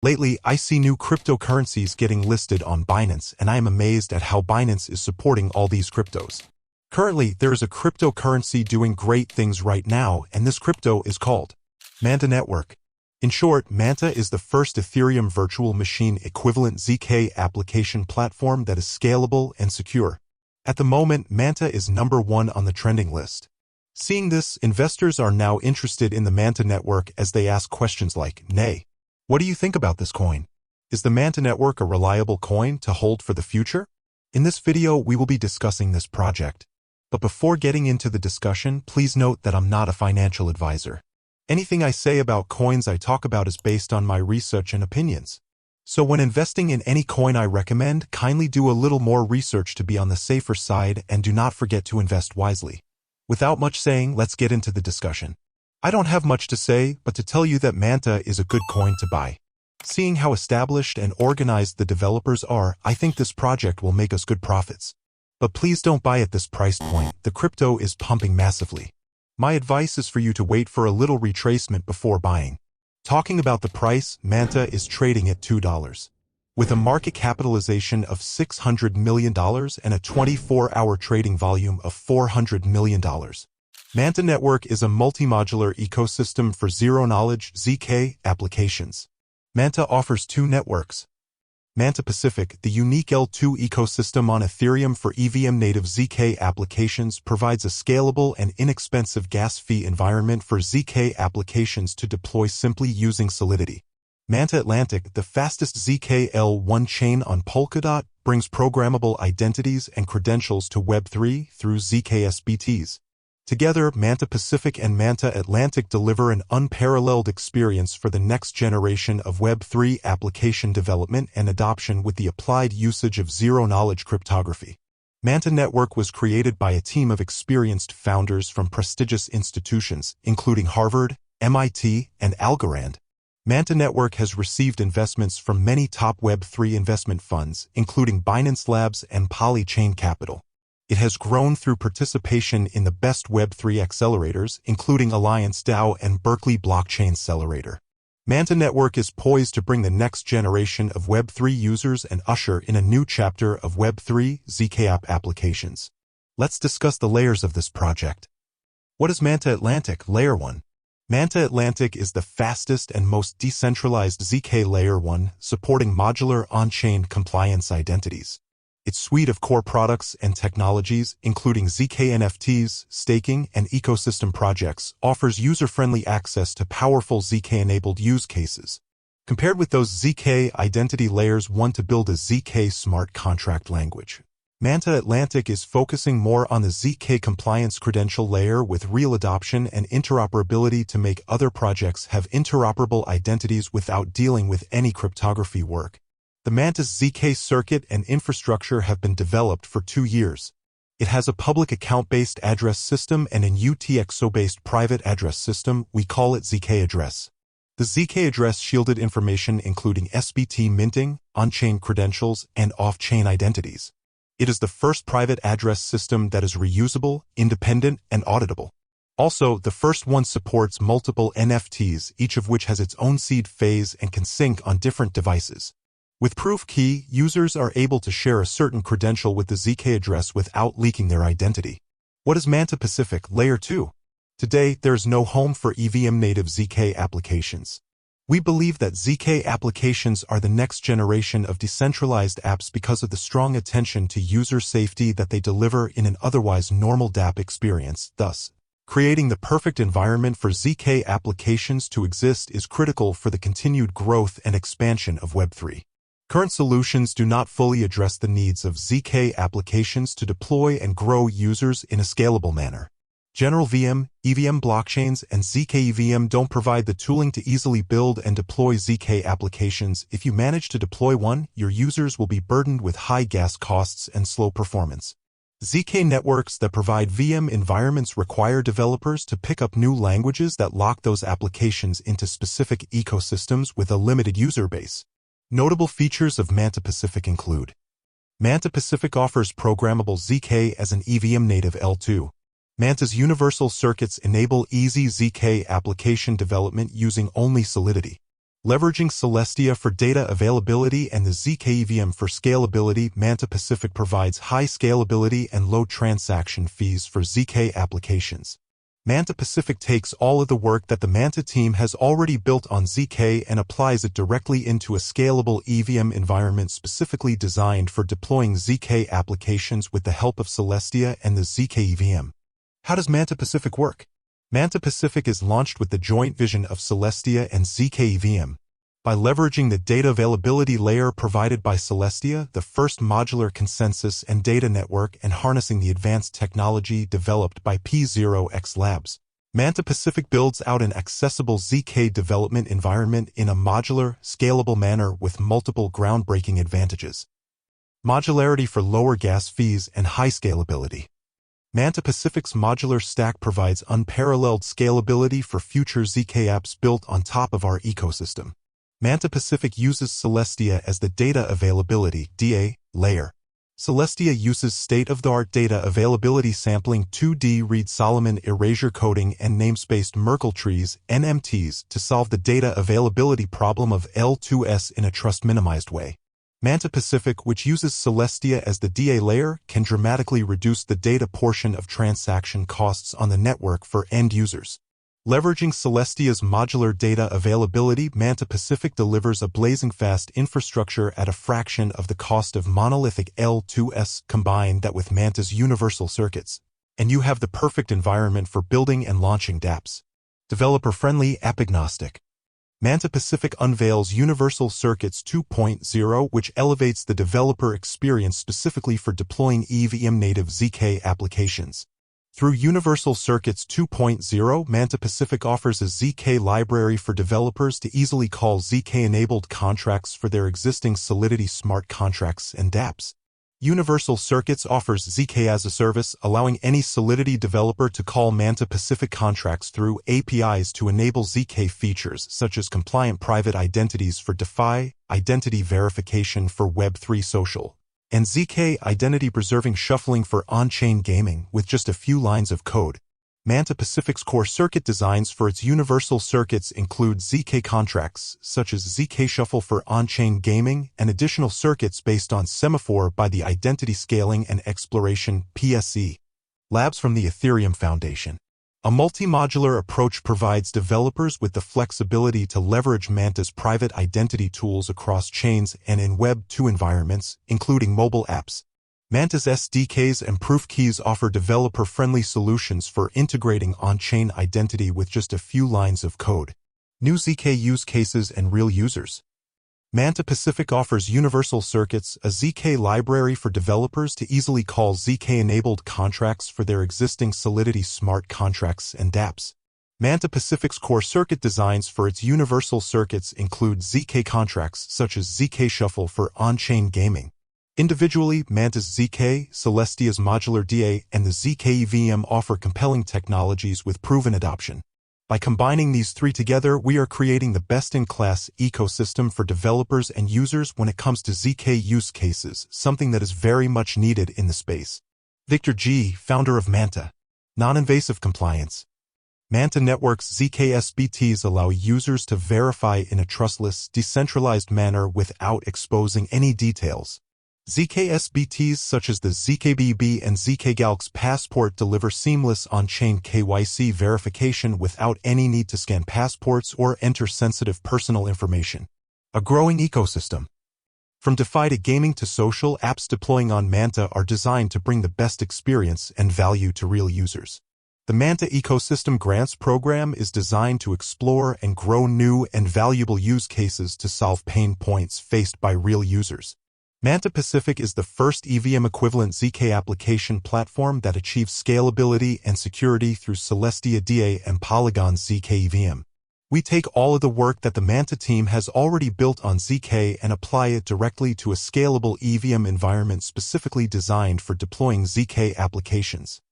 Lately, I see new cryptocurrencies getting listed on Binance, and I am amazed at how Binance is supporting all these cryptos. Currently, there is a cryptocurrency doing great things right now, and this crypto is called Manta Network. In short, Manta is the first Ethereum virtual machine equivalent ZK application platform that is scalable and secure. At the moment, Manta is #1 on the trending list. Seeing this, investors are now interested in the Manta Network as they ask questions like, what do you think about this coin? Is the Manta Network a reliable coin to hold for the future? In this video, we will be discussing this project. But before getting into the discussion, please note that I'm not a financial advisor. Anything I say about coins I talk about is based on my research and opinions. So when investing in any coin I recommend, kindly do a little more research to be on the safer side and do not forget to invest wisely. Without much saying, let's get into the discussion. I don't have much to say, but to tell you that Manta is a good coin to buy. Seeing how established and organized the developers are, I think this project will make us good profits. But please don't buy at this price point. The crypto is pumping massively. My advice is for you to wait for a little retracement before buying. Talking about the price, Manta is trading at $2. With a market capitalization of $600 million and a 24-hour trading volume of $400 million. Manta Network is a multi-modular ecosystem for zero-knowledge ZK applications. Manta offers two networks. Manta Pacific, the unique L2 ecosystem on Ethereum for EVM-native ZK applications, provides a scalable and inexpensive gas fee environment for ZK applications to deploy simply using Solidity. Manta Atlantic, the fastest ZK L1 chain on Polkadot, brings programmable identities and credentials to Web3 through ZK SBTs. Together, Manta Pacific and Manta Atlantic deliver an unparalleled experience for the next generation of Web3 application development and adoption with the applied usage of zero-knowledge cryptography. Manta Network was created by a team of experienced founders from prestigious institutions, including Harvard, MIT, and Algorand. Manta Network has received investments from many top Web3 investment funds, including Binance Labs and Polychain Capital. It has grown through participation in the best Web3 accelerators, including Alliance DAO and Berkeley Blockchain Accelerator. Manta Network is poised to bring the next generation of Web3 users and usher in a new chapter of Web3 ZK app applications. Let's discuss the layers of this project. What is Manta Atlantic? Layer 1. Manta Atlantic is the fastest and most decentralized ZK Layer 1, supporting modular on-chain compliance identities. Its suite of core products and technologies, including ZK NFTs, staking, and ecosystem projects, offers user-friendly access to powerful ZK-enabled use cases. Compared with those ZK identity layers, want to build a ZK smart contract language. Manta Atlantic is focusing more on the ZK compliance credential layer with real adoption and interoperability to make other projects have interoperable identities without dealing with any cryptography work. The Manta's ZK circuit and infrastructure have been developed for 2 years. It has a public account-based address system and an UTXO-based private address system. We call it ZK address. The ZK address shielded information including SBT minting, on-chain credentials, and off-chain identities. It is the first private address system that is reusable, independent, and auditable. Also, the first one supports multiple NFTs, each of which has its own seed phase and can sync on different devices. With Proof Key, users are able to share a certain credential with the ZK address without leaking their identity. What is Manta Pacific? Layer 2. Today, there is no home for EVM-native ZK applications. We believe that ZK applications are the next generation of decentralized apps because of the strong attention to user safety that they deliver in an otherwise normal dApp experience. Thus, creating the perfect environment for ZK applications to exist is critical for the continued growth and expansion of Web3. Current solutions do not fully address the needs of ZK applications to deploy and grow users in a scalable manner. General VM, EVM blockchains, and ZK EVM don't provide the tooling to easily build and deploy ZK applications. If you manage to deploy one, your users will be burdened with high gas costs and slow performance. ZK networks that provide VM environments require developers to pick up new languages that lock those applications into specific ecosystems with a limited user base. Notable features of Manta Pacific include: Manta Pacific offers programmable ZK as an EVM native L2. Manta's universal circuits enable easy ZK application development using only Solidity. Leveraging Celestia for data availability and the ZK EVM for scalability, Manta Pacific provides high scalability and low transaction fees for ZK applications. Manta Pacific takes all of the work that the Manta team has already built on ZK and applies it directly into a scalable EVM environment specifically designed for deploying ZK applications with the help of Celestia and the ZK EVM. How does Manta Pacific work? Manta Pacific is launched with the joint vision of Celestia and ZK EVM. By leveraging the data availability layer provided by Celestia, the first modular consensus and data network, and harnessing the advanced technology developed by P0X Labs, Manta Pacific builds out an accessible ZK development environment in a modular, scalable manner with multiple groundbreaking advantages. Modularity for lower gas fees and high scalability. Manta Pacific's modular stack provides unparalleled scalability for future ZK apps built on top of our ecosystem. Manta Pacific uses Celestia as the data availability (DA) layer. Celestia uses state-of-the-art data availability sampling 2D Reed-Solomon erasure coding and namespaced Merkle trees (NMTs) to solve the data availability problem of L2S in a trust-minimized way. Manta Pacific, which uses Celestia as the DA layer, can dramatically reduce the data portion of transaction costs on the network for end users. Leveraging Celestia's modular data availability, Manta Pacific delivers a blazing fast infrastructure at a fraction of the cost of monolithic L2S. Combine that with Manta's universal circuits, and you have the perfect environment for building and launching dApps. Developer-friendly, app-agnostic. Manta Pacific unveils Universal Circuits 2.0, which elevates the developer experience specifically for deploying EVM-native ZK applications. Through Universal Circuits 2.0, Manta Pacific offers a ZK library for developers to easily call ZK-enabled contracts for their existing Solidity smart contracts and dApps. Universal Circuits offers ZK as a service, allowing any Solidity developer to call Manta Pacific contracts through APIs to enable ZK features such as compliant private identities for DeFi, identity verification for Web3 social, and ZK identity-preserving shuffling for on-chain gaming with just a few lines of code. Manta Pacific's core circuit designs for its universal circuits include ZK contracts, such as ZK Shuffle for on-chain gaming, and additional circuits based on Semaphore by the Identity Scaling and Exploration (PSE) labs from the Ethereum Foundation. A multi-modular approach provides developers with the flexibility to leverage Manta's private identity tools across chains and in Web 2 environments, including mobile apps. Manta's SDKs and proof keys offer developer-friendly solutions for integrating on-chain identity with just a few lines of code. New ZK use cases and real users. Manta Pacific offers Universal Circuits, a ZK library for developers to easily call ZK-enabled contracts for their existing Solidity smart contracts and dApps. Manta Pacific's core circuit designs for its Universal Circuits include ZK contracts such as ZK Shuffle for on-chain gaming. Individually, Manta's ZK, Celestia's modular DA, and the ZK EVM offer compelling technologies with proven adoption. By combining these three together, we are creating the best-in-class ecosystem for developers and users when it comes to ZK use cases, something that is very much needed in the space. Victor G., founder of Manta. Non-invasive compliance. Manta Network's ZK SBTs allow users to verify in a trustless, decentralized manner without exposing any details. ZK SBTs such as the ZKBB and ZKGalX Passport deliver seamless on-chain KYC verification without any need to scan passports or enter sensitive personal information. A growing ecosystem. From DeFi to gaming to social, apps deploying on Manta are designed to bring the best experience and value to real users. The Manta Ecosystem Grants Program is designed to explore and grow new and valuable use cases to solve pain points faced by real users. Manta Pacific is the first EVM-equivalent ZK application platform that achieves scalability and security through Celestia DA and Polygon ZK EVM. We take all of the work that the Manta team has already built on ZK and apply it directly to a scalable EVM environment specifically designed for deploying ZK applications.